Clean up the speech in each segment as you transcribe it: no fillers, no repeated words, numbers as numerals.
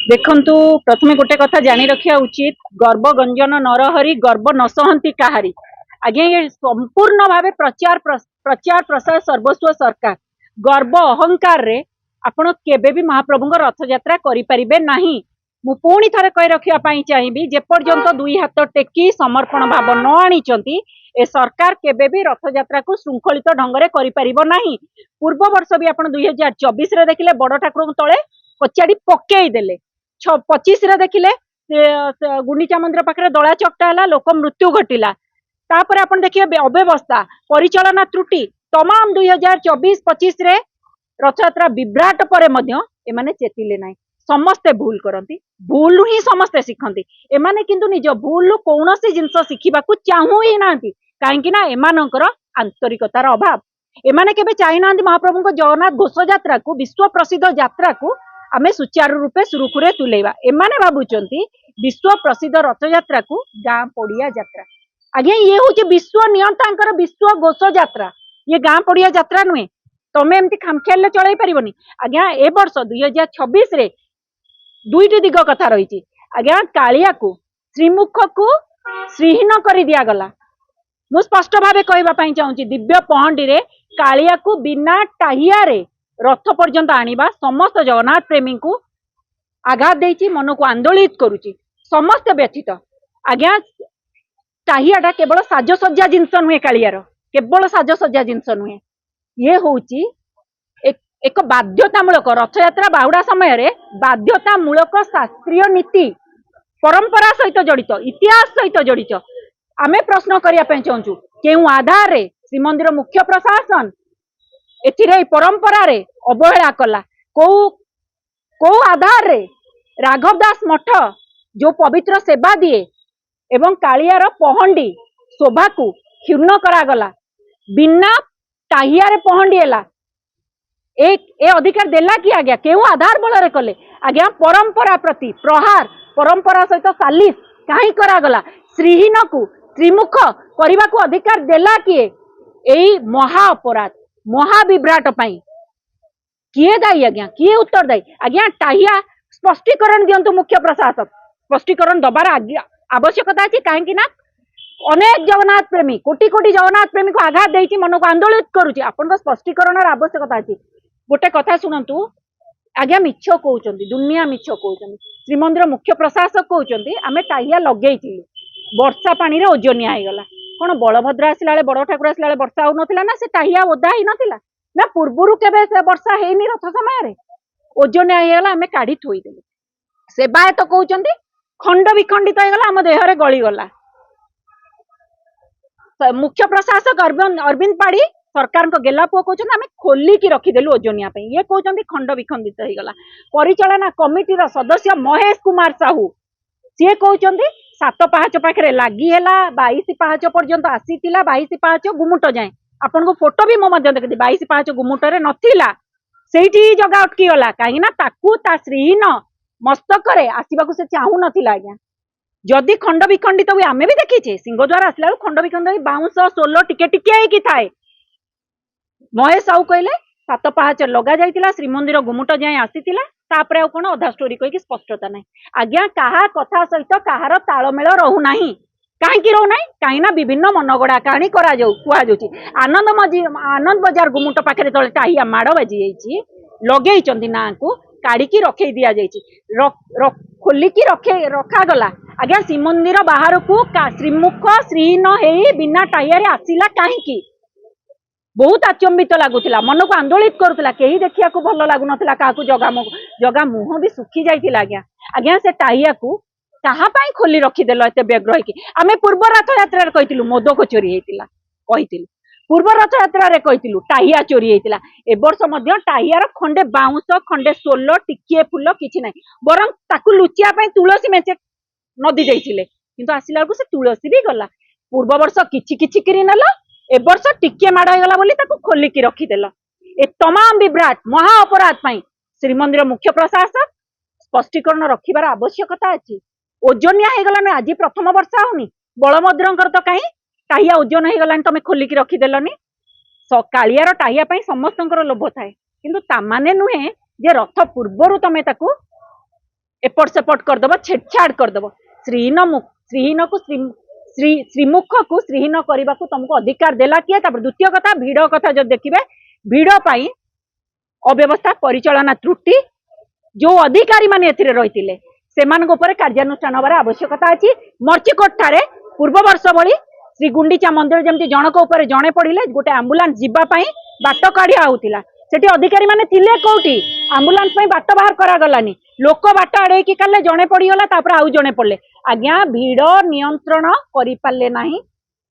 देखंतु प्रथमे गोटे कथा जानी रखिया उचित गर्व गंजन नरहरि गर्व न सहंती काहारी। आज्ञा ये संपूर्ण भावे प्रचार प्रसार सर्वस्व सरकार गर्व अहंकार रे आपण केबे भी महाप्रभु रथ यात्रा करि परिबे नाही। मु पुणी थरे कहि रखिया पई चाहिबी जे पर्यंत दुई हाथ टेकी समर्पण भाव न आनिचंती ए सरकार केबे भी रथ यात्रा को श्रृंखलित ढंग रे करि परिबो नाही। पूर्व वर्ष भी आपण 2024 रे देखिले बड़ ठाकुर तळे कचाड़ी पकेई देले। 25 रे देखिले गुंडीचा मंदिर पाखे दला चकटा है लोक मृत्यु घटिला। तापर आपण देखिए अव्यवस्था परिचालना त्रुटि तमाम 2024-25 रे रथयात्रा विभ्राट पर एमाने चेतिले नाही। समस्ते भूल करती भूल ही समस्ते शिखती एमाने किंतु निज भूल कौन सी जिनस शिखा चाहू ही ना कहीं एमानकर आंतरिकतार अभाव। एमाने केबे चाहि ना महाप्रभु जगन्नाथ घोष यात्रा को विश्व प्रसिद्ध यात्रा को आमे सुचारू रूपे सुरुखुरे तुलेवा। एमाने भाबुचंती विश्व प्रसिद्ध रथ यात्रा को गाँ पड़िया यात्रा। आज्ञा ये हूँ विश्व नियंतांकर विश्व घोष यात्रा, ये गाँ पड़िया यात्रा नुहे। तमें एमती खामखियाल चल पारबनी। आज्ञा ए वर्ष 2026 रे दुईटी दिग कथा रही। आज्ञा कालिया को श्रीमुख को श्रीहीन कर दिगला। मु स्पष्ट भाव कहवाई चाहूँगी दिव्य पहंडी रे कालिया को बिना टाहिया रे रथ पर्यंत आनिबा समस्त जगन्नाथ प्रेमी को आघात देती मन को आंदोलित करुच्ची समस्त व्यथित। आज्ञा टाहियाटा केवल साजसज्जा जिनस नुहे कालियार केवल साजसज्जा जिनस नुहे ये हूँ एक बाध्यतामूलक रथयात्रा बाहुड़ा समय बाध्यतामूलक शास्त्रीय नीति परंपरा सहित जड़ित इतिहास सहित जड़ित। आमे प्रश्न करने चाहूँ केउ आधार रे श्रीमंदिर मुख्य प्रशासन एथिरे परंपरा रे अवहेला कला को आधार रे राघव दास मठ जो पवित्र सेवा दिए एवं कालियार पहंडी शोभा को क्षुण्ण करागला बिना टाहिया रे पहंडी एला ए अधिकार देला कि आज्ञा केउ आधार बल रे कले। आज्ञा परंपरा प्रति प्रहार परंपरा सहित सालिस कहीं करागला श्रीहीन को त्रिमुख करने को अधिकार देला किए एई महा अपराध महाविभ्राट पाई किए दायी आज्ञा किए उत्तरदायी। आज्ञा टाहिया स्पष्टीकरण दिंतु मुख्य प्रशासक स्पष्टीकरण दबार आवश्यकता अच्छी कहीं अनेक जगन्नाथ प्रेमी कोटी कोटी जगन्नाथ प्रेमी को आघात देती मन को आंदोलित करुच्ची आपण स्पष्टीकरण आवश्यकता अच्छी। गोटे कथा शुणु आज्ञा मिछ कहते दुनिया मिछ कहते श्रीमंदिर मुख्य प्रशासक कहते आम टाहिया लगे वर्षा पानी रे ओजनिया होगला कौन बलभद्र आसला बड़ ठाकुर आसला वर्षा हो नाला ना से टाहिया ओदा ही नाला ना पूर्वर केबे वर्षा हैनी रथ समय ओजनिया होगला आम काढ़ी थोईदेलु। सेवायत कहते खंड विखंडित होगला आम देहरे गलीगला। मुख्य प्रशासक अरविंद पाढ़ी सरकार को गेला पुओ कहते आम खोलिकी रखीदेलु ओजनिया ये कहते खंड विखंडित होगला। परिचालना कमिटीर सदस्य महेश कुमार साहू सी कहते 7 पाहाच पाखे लगी है 22 पाहाच पर्यंत आसीला 22 पाहाच गुमुट जाए आपन को फोटो भी मो देखी 22 पाहाच गुमुटे नथिला सेठी जगह अटकी गला कहीं श्रीहीन मस्तक आसवाक से चाहू नाला। आज्ञा जदि खंड विखंडित हुए आम भी देखीचे सिंहद्वार आसला खंड विखंडित बाउंश सोल टिके टिके ही थाए। महेश साहू कहले 7 पाहाच लगा जाइतिला श्रीमंदिर गुमुट जाए आसीतिला तापर आउ कौन अधा स्टोरी कहीकि स्पष्टता ना। आज्ञा कहा कथा सहित कहार तालमेल रहूना कहीं रोना कहीं विभिन्न मनगड़ा कहानी कहुच्छी। आनंद बजार गुमुट पाखे तले टाहिया माड़ बाजी लगे ना को काढ़ी रखे दि जाए खोलिकी रखागला। आज्ञा श्रीमंदिर बाहर को श्रीमुख श्रीहीन हो बिना टाहिया आसला कहीं बहुत आचंबित लगुला मन को आंदोलित करुला कहीं देखा भल लगुन क्या जगह मुह भी सुखी जाइए। आज्ञा आज्ञा से टाहिया को कहाँ खोली रखीदेल एत व्यग्र हो आम पूर्व रथ यात्रा कहलु मोदक चोरी होता कही पूर्व रथ यात्रा कहलु टाहिया चोरी होता ए वर्ष टाहियार खंडे बाउंश खंडे सोल टिके फुल किसी ना बरं ताकू लुचिया तुलसी मेचे नदी जाइए किंतु आसला से तुलसी भी गला। पूर्व वर्ष किछि किरी नेला ए वर्ष टिके माड़ होगला बोली ताकू खोलिकी रखीदेल। ए तमाम विभ्राट महा अपराध पाई श्रीमंदिर मुख्य प्रशासक स्पष्टीकरण रखिबार आवश्यकता अच्छी। ओजनिया होगला आज प्रथम वर्षा होनी बलभद्रंकर तो कहीं टाहिया ओजन होगला तुम खोलिकी रखीदेलनी। कालियार टाहिया समस्त लोभ थाए किंतु तामाने नुहे जे रथ पूर्वर तुम एपट सेपट करदेव छेड़छाड़ करदेव श्रीहीन को श्रीमुख को श्रीहीन करने को तुमको अधिकार देला किए द्वितीय कथा भिड़ कथा जो देखिए भिड़ अव्यवस्था परिचालना त्रुटि जो अधिकारी माने एथिरे रहितिले सेमानक ऊपर कार्यानुष्ठान हबार आवश्यकता अछि। मर्चिकोट ठारे पूर्व वर्ष भली श्री गुंडीचा मंदिर जमती जनक ऊपर जणे पड़िले गोटे एम्बुलेंस जिबा पई बाट काढिया होतिला सेठी अधिकारी माने थिले कोठी एम्बुलेंस पई बाट बाहर करा गलानी लोक बाट आड़े की काले जणे पड़ीगला तापर आउ जणे पड़ले आज्ञा भीड़ नियंत्रण करि पाले नाही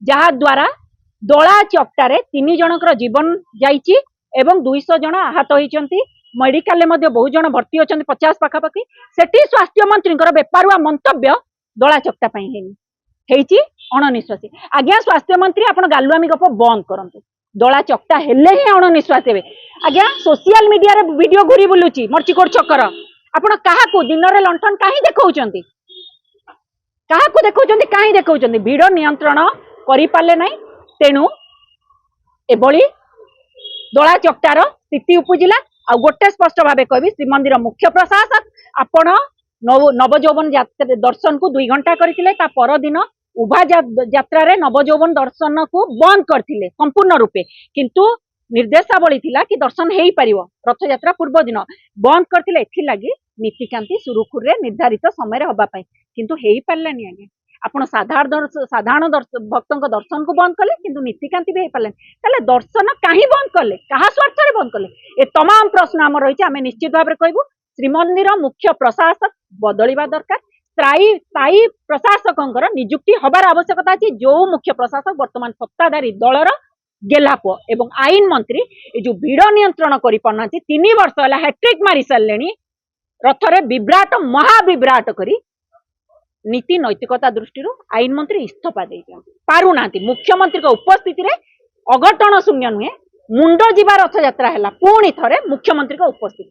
जहा द्वारा दला चकटारे 3 जनकर जीवन जाइछि एवं 200 जन आहत होइचंती मेडिकल में बहुत जन भर्ती अच्छा 50 पाखापाखि सेठी स्वास्थ्य मंत्री बेपारुआ मंतव्य दला चकटा हेची अणनिश्वासी आज्ञा स्वास्थ्य मंत्री आपण गालुआमी गप बंद करंतु दला चकटा हेले ही अणनिश्वासी हेबे आज्ञा सोशल मीडिया रे वीडियो घुरी बुलुची मर्चिकोट छकर आपण काहाकू दिन रे लंठन काहे देखौचंती काहाकू देखौचंती काहे देखौचंती भीड़ नियंत्रण करि पाले नै तेनु एबोली दला चकटार स्थिति उपजिला आ गोटे स्पष्ट भाव कहि श्रीमंदिर मुख्य प्रशासक आपण नवजौवन दर्शन को 2 घंटा करथिले ता परदिन उभा यात्रा रे नवजौवन दर्शन को बंद करथिले संपूर्ण रूपे किंतु निर्देशावली थिला कि दर्शन हेई परिवो रथ यात्रा पूर्व दिन बंद करथिले एथि लागि नीतिकांति सुरुखुर रे निर्धारित समय रे हबा पई किंतु हेई पारलानी आगे आपण साधारण भक्तों दर्शन को बंद कले किंतु नीतिकांति भी पारे ताले दर्शन कहीं बंद कले कहा स्वार्थ रे बंद कले ए तमाम प्रश्न आम रही आम निश्चित भाव में कहबू श्रीमंदिर मुख्य प्रशासक बदलिबा दरकार स्थायी प्रशासक नियुक्ति हबार आवश्यकता अच्छी जो मुख्य प्रशासक वर्तमान सत्ताधारी दलर गेलाप एवं आईन मंत्री ए जो भीड़ नियंत्रण कर पारना 3 वर्ष है हैट्रिक मारी सारे रथरे विभ्राट महाविभ्राट करी नीति नैतिकता दृष्टि आईन मंत्री इस्तीफा दे पारुना मुख्यमंत्री उपस्थिति रे अघटन शून्य नुहे मुंड जीवा रथ यात्रा है पुणी थे मुख्यमंत्री उपस्थिति